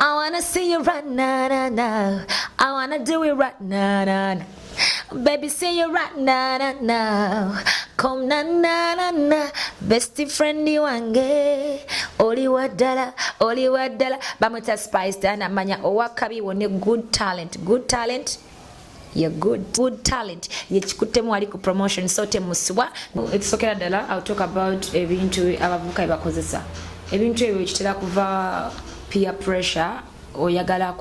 I wanna see you right now, now, now. I wanna do it right now, now, now. Baby, see you right now, now, now. Come na na na na, bestie friendly wange. Oli wadala, bamuta spice dana manya owakabi wone good talent. You're good talent. Yechikutemu ali ku promotion sote muswa. It's okay dala. I'll talk about ebintu abavuka ibakozesa. Ebintu ebyo kitera kuva peer pressure oyagala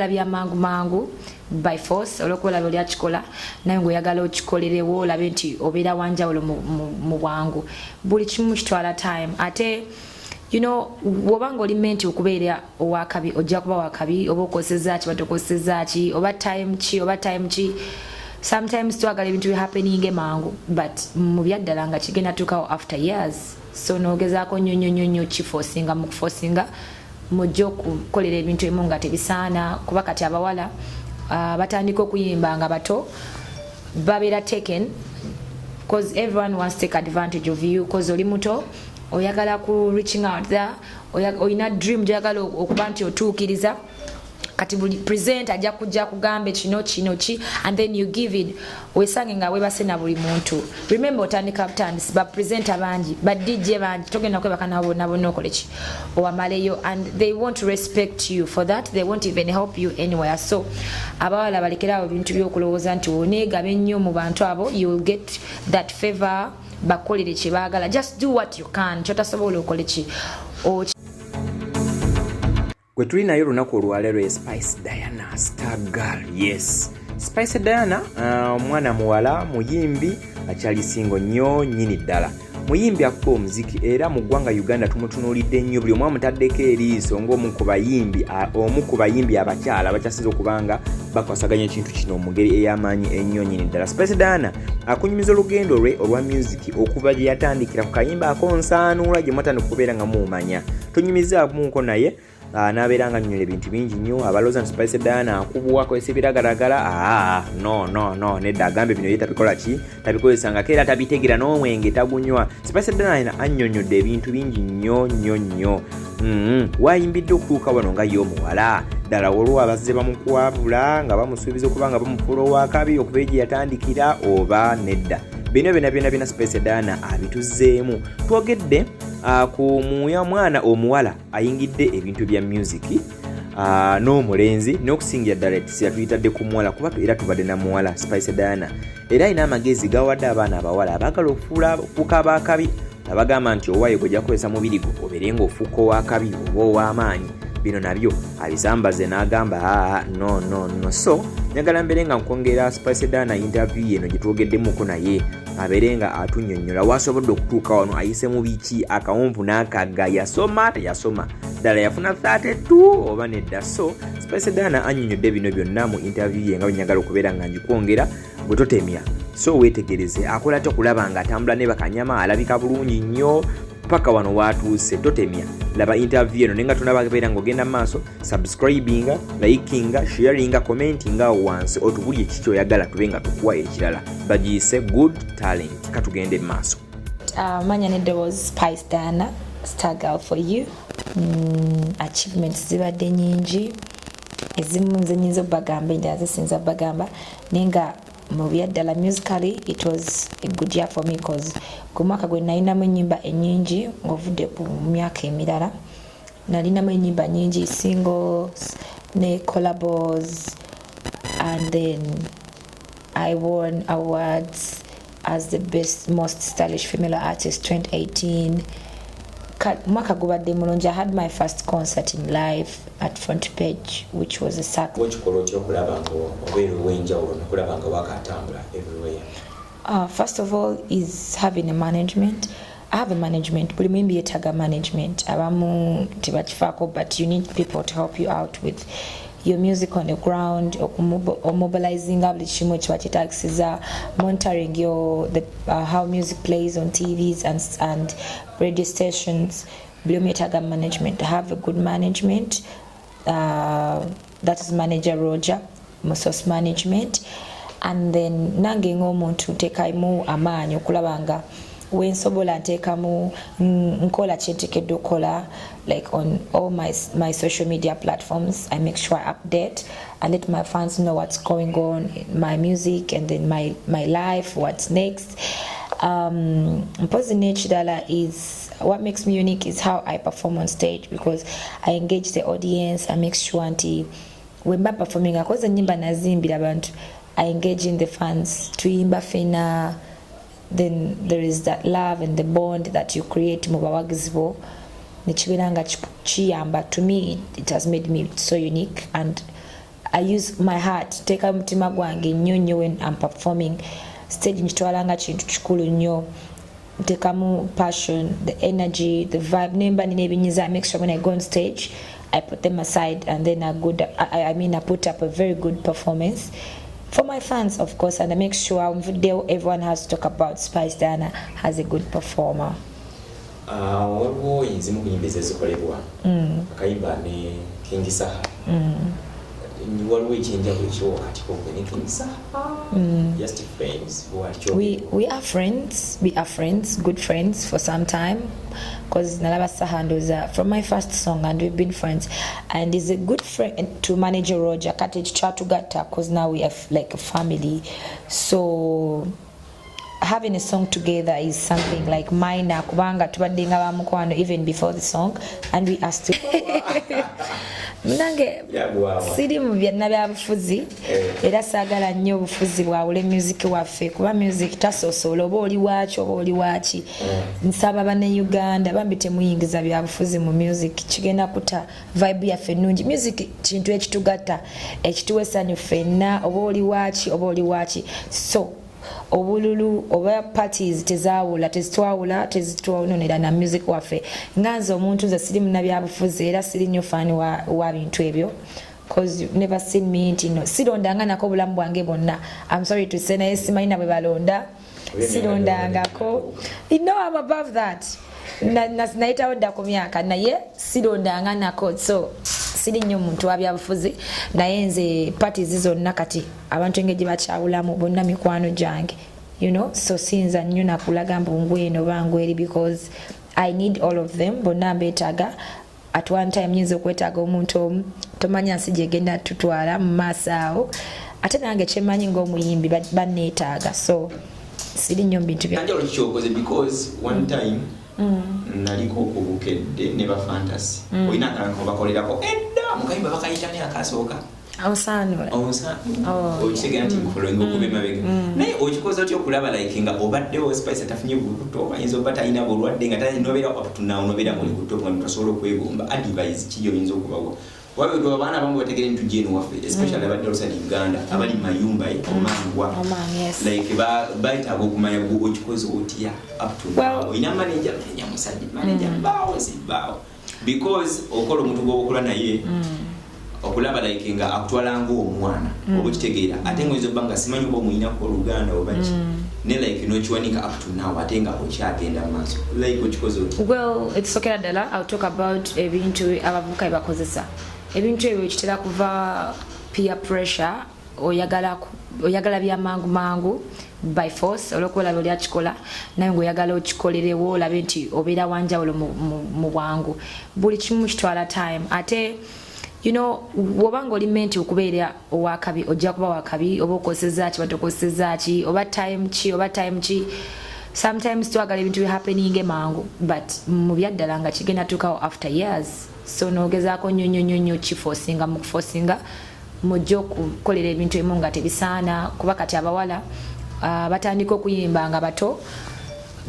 bya mangu by force olokola bali akikola naye ngoyagala okikolerewo olabe nti obeera wanjawulo mu bwangu buli kimu kitwala time ate you know wobanga oli menti okubeera owakabi ojja kuba wakabi oba okoseza ki batokoseza ki oba time ki sometimes twagala ebintu bi happening mangu but mu byaddala nga kigenda tukawo after years so nogezaako nyonyo kiforcinga mu kuforcinga mujjo kukolera ebintu ebimu nga tebisaana kuba kati abawala batandika okuyimba nga bato babeera taken because everyone wants to take advantage of you because oli muto oyagala ku reaching out there oyina dream gyagala okuba nti otuukiriza kati buli present ajja kujja kugambe kino ki and then you give it wesange nga webase na buli muntu remember otandika butandisi ba present abangi ba DJ bangi togenda kwebaka nabo nokoleki owamaleyo and they won't respect you for that they won't even help you anywhere so abawala balekerawo bintu byokulowooza nti oneegaba ennyo mu bantu abo you will get that favor bakolere kye baagala just do what you can kyotasobola okoleki gwe tuli nayo olunaku olwaleero Spice Diana Star Girl. Yes, Spice Diana mwana muwala muyimbi akyali singo nnyo nnyini ddala muyimbi akuba omuziki era mu ggwanga Uganda tumutunuulidde nnyo buli omu amutaddeko eriiso ng'omu ku bayimbi abakyala abakyasinze okubanga bakwasaganya ekintu kino mu ngeri ey'amaanyi ennyo nnyini ddala. Spice Diana akunyumiza olugendo lwe olwa music okuva gye yatandikira ku kayimba akonsaanuula gye mwatandika okubeera nga muumanya tonyumizaamuko naye naberanga nnyo ebintu bingi nnyo abalooza nti Spice Diana akubwako esibiragalagala no nedda agambe bino ye tabikola ki tabikozesanga keera tabitegera n'omwenge tagunywa. Spice Diana annyonnyodde ebintu bingi nnyo wayimbidde okutuuka wano nga y'omuwala ddala olwo abazze bamukwabula nga bamusuubiza okuba nga bamufuula owakabi okuba gye yatandikira oba nedda bino byonna Spice Diana abituzzeemu twogedde ku mwana omuwala ayingidde ebintu bya music n'omulenzi n'okusingira ddala yatuyitadde ku muwala kuba era tubadde na muwala Spice Diana era alina amagezi gawadde abaana abawala abaagala okufuuka abakabi abagamba nti owaayo gwe jakozesa mubiri gwo obeere ng'ofuuka owakabi oba ow'amaanyi bino nabyo abisambaze n'agamba no so njagala mbeere nga nkwongera Spice Diana interview yeno gye twogeddemukko naye abeere nga atunnyonnyola wasobodde okutuuka wano ayise mu biki akawonvu n'akagga yasoma teyasoma ddala yafuna 32 oba nedda so Spice Diana annyonnyodde bino byonna mu interview ye nga bwenyagala okubeera nga ngikwongera bwe totemya so weetegereze akola ate okulaba nga atambula ne bakanyama alabika bulungi nnyo paka wano watuuse totemya laba interview eno nenga tunababeera ng'ogenda maaso subscribinga likinga sharinga commentinga wansi otubuli ekiki oyagala tube nga tukuwa ekirala bagiyise good talent katugende maaso. Manya nedowoozi Spice Diana Star Girl for you. Achievements zibadde nyingi ezimu nze nyinza obbagamba endala zisinza bagamba naye nga mu byaddala musically it was a good year for me because ku mwaka gwe nalinamu ennyimba ennyingi ng'ovudde ku myaka emirala nalinamu ennyimba nyingi singles ne collabos and then I won awards as the best most stylish female artist 2018 mwaka gubadde mulungi. I had my first concert in live at Front Page which was a sacrifice. First of all is having a management. I have a management buli muyimbi yeetaaga management abamu tebakifaako but you need people to help you out with your music on the ground mobilizing buli kimu kiba kyetaagisiza monitoring how music plays on TVs and radio stations buli omu yeetaaga management. I have a good management that is manager Roger Musos management and then nange ng'omuntu nteekamu amaanyi okulaba nga wensobola nteekamu nkola kyenteekedde okola like on all my social media platforms. I make sure I update and let my fans know what's going on in my music and then my life, what's next. Ekirala is what makes me unique is how I perform on stage, because I engage the audience. I make sure nti when I'm performing akoze nyimba nazimbira abantu, I engage in the fans tuyimba fena. Then there is that love and the bond that you create mu bawagizi bo nekibiranga kiyamba. To me it has made me so unique, and I use my heart teeka mutima gwange nnyo when I'm performing. Stage nkitwalanga kintu kikulu nnyo, nteekamu passion, the energy, the vibe. Nemba nina ebinyiza, I make sure when I go on stage I put them aside and then I put up a very good performance for my fans, of course, and I make sure everyone has to talk about Spice Diana as a good performer. Waliwo enzimu kunyimba ezikolebwa akayimba ne King Saha. Waliwo ekyenjawulo ekyo wakati kogwe ne King Saha. Just friends. We are friends. We are friends, good friends for some time. Because Nalaba Saha from my first song, and we've been friends. And he's a good friend to manager Roger Cottage Chatugata, because now we have like a family. So having a song together is something like minor kubanga tubaddenga bamukwano even before the song, and we asked to Munange siri mu byonna byabufuzi era saagala nnyo obufuzi bwawule music waffe, kuba music tasoosola oba oli waaki oba oli waaki. Nsaba bane Uganda bambi temuyingiza byabufuzi mu music, kigenda kuta vibe yaffe ennungi. Music kintu ekitugatta, ekituwa essanyu ffenna, oba oli waaki oba oli waaki. So obululu oba parties tezawula tezitwawulira na music waffe. Nganze omuntu nze siri munnabyabufuzi era siri nnyo faani wa bintu ebyo, because you've never seen me nti no sirondanga nako obulamu bwange bwonna. I'm sorry to say naye simanyi bwe balonda sirondangako. You know I'm above that. Nayitawo dda ku myaka naye sirondanga nako. So siri nnyo muntu wa byabufuzi, naye nze parties zonna kati abantu engeri bakyawulamu bonna mikwano gyange, you know. So sinza nnyo nakulaga mbungweno bangweri, because I need all of them. Bonna mbeetaaga. At one time nyinza okwetaaga omuntu omu tomanya nsi gyegenda tutwala mu maaso awo, ate nange kyemanyi ng'omuyimbi banneetaaga. So siri nnyo mu bintu because one time naliko okubukedde ne ba fantasy oyina kanko bakolerako edda mukayimba bakayitani akasooka awusaanula okitegeera nti nkolongo okube mabega naye okikoze otyo okulaba like nga obaddewo Spice tafunye buluto ayinza oba talina bulwadde nga talinobeera up to now nobeera muli buto nga tasobola okwegomba advice kiyo oyinza okubawa wabe ndo abaana bamwe bategere ntu jenu waffe especially abadde olusa ni Uganda abali mayumba omangwa like baita agokumanya bwo okikoze otya up to now ina manager musajja manager bawo zibawo because okola omuntu gwokola naye okulaba like nga akutwala ngo omwana obukitegeera ate ngoizo banga simanyi bwo muyina ko Uganda obachi ne like no chiwanika up to now atenga okyagenda maso like okikoze otya. Well, it's okay Adala. I'll talk about ebintu abavuka bakozesa. Ebintu ebyo kitera kuva peer pressure, oyagala bya mangu by force olokola bali akikola naye ngoyagala okikolerewo olabe nti obeera wanjawulo mu bwangu. Buli kimu kitwala time. Ate you know wobanga oli menti okubeera owakabi ojja kuba wakabi oba okoseza ki batokoseza ki oba time ki sometimes twagala ebintu bi happening mangu, but mu byaddala nga kigenda tukawo after years. So nogezaako nnyo kiforcinga mu kuforcinga mujja okukolera ebintu emu nga tebisaana, kuba kati abawala batandika okuyimba nga bato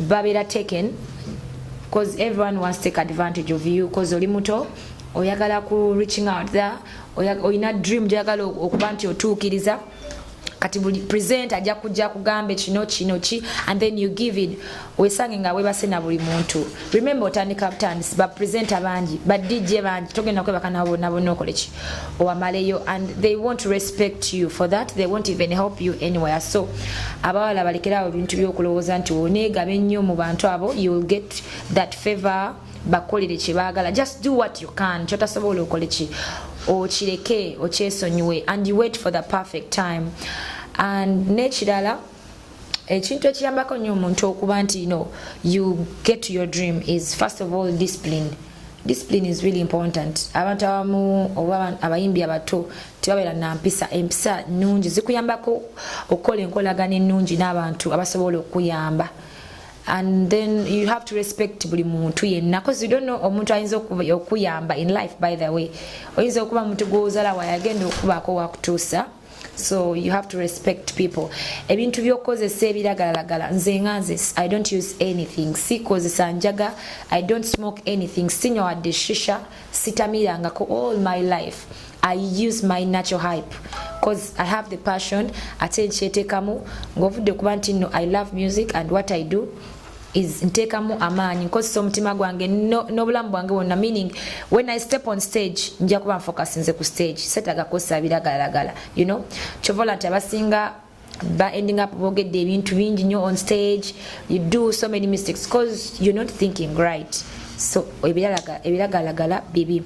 babeera taken, because everyone wants to take advantage of you because oli muto oyagala ku reaching out there oyina dream gyagala okuba nti otuukiriza kati buli present ajja kujja kugambe kino ki and then you give it wesange nga webase na buli muntu. Remember otandika butandisi ba presenter bangi ba DJ bangi togenda kwebaka nabo nokoleki owamaleyo, and they won't respect you for that. They won't even help you anywhere. So abawala balekerawo bintu byokulowooza nti oneegabe nnyo mu bantu abo, you will get that favor bakolere kyebaagala. Just do what you can. Kyotasobola okoleki okireke okyesonyiwe, and you wait for the perfect time. And nekirala ekintu ekiyambako nnyo omuntu okuba nti you get to your dream is first of all discipline. Discipline is really important. Abantu abamu oba abayimbi abato tebabeera na empisa nnungi zikuyambako okukola enkolagana ennungi n'abantu abasobola okuyamba. And then you have to respect buli muntu yenna, because you don't know omuntu ayinza okuyamba in life. By the way, oyinza okuba muntu gw'ozala wayagenda okubaako wakutuusa. So you have to respect people. Ebintu byokozesa ebiragalagala nze nganze I don't use anything. Sikozesa njaga, I don't smoke anything. Sinywa wadde shisha, sitamirangako all my life. I use my natural hype because I have the passion. Ate nkyetekamu ng'ovudde kuba nti I love music, and what I do is ntekamu amaanyi nkozesa omutima gwange n'obulamu bwange bwonna, meaning when I step on stage nja kuba nfocusinze ku stage, setaaga kukozesa biragalagala, kyovola nti abasinga ba ending up bogedde ebintu bingi nnyo on stage. You do so many mistakes because you're not thinking right. So ebiragalagala bibi.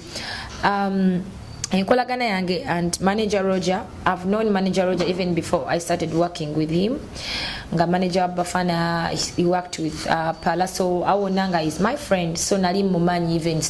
Enkolagana yange and manager Roger, I've known manager Roger even before I started working with him. Nga manager Bafana, he worked with Pala, so awonanga is my friend, so nali mumanyi even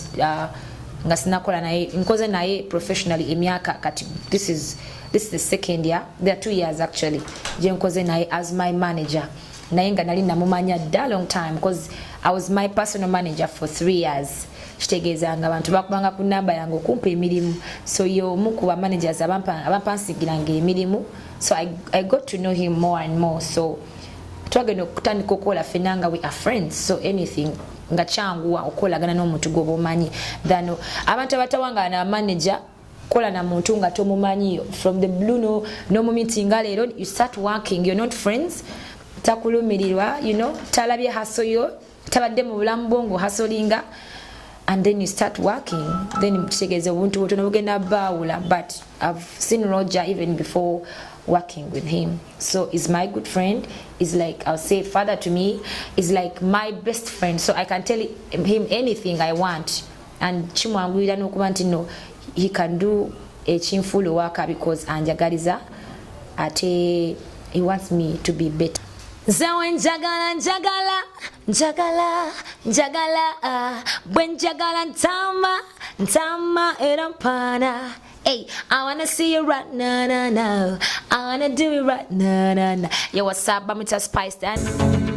nga sinakola naye nkoze naye professionally emyaka kati this is the second year. There are 2 years actually je nkoze naye as my manager, naye nga nali namumanya da long time because I was my personal manager for 3 years. Kitegeezanga abantu bakubanga ku namba yange okumpa emirimu, so yo muku wa managers abampansigiranga emirimu, so I got to know him more and more. So twagenda okutandika okukola fenanga, we are friends, so anything nga kyanguwa okolagana n'omuntu gwobomanyi than abantu abatawanga na manager kola na muntu nga tomumanyi from the blue no meeting leero you start working, you're not friends, takulumirirwa, talabye hasoyo, tabadde mu bulamu bwongo hasolinga, and then you start working, then kitegeeza obuntu butono bugenda bawula. But I've seen Roger even before working with him, so he's my good friend. He's like, I'll say father to me. He's like my best friend, so I can tell him anything I want, and chimwangwira nokuba nti he can do a chinfulu worker because anjagaliza ate he wants me to be better. Zawe njagala bwe njagala ntama era mpana. Hey, I wanna see you right now. I wanna do it right now. Yo, what's up? I'm Spice Dan.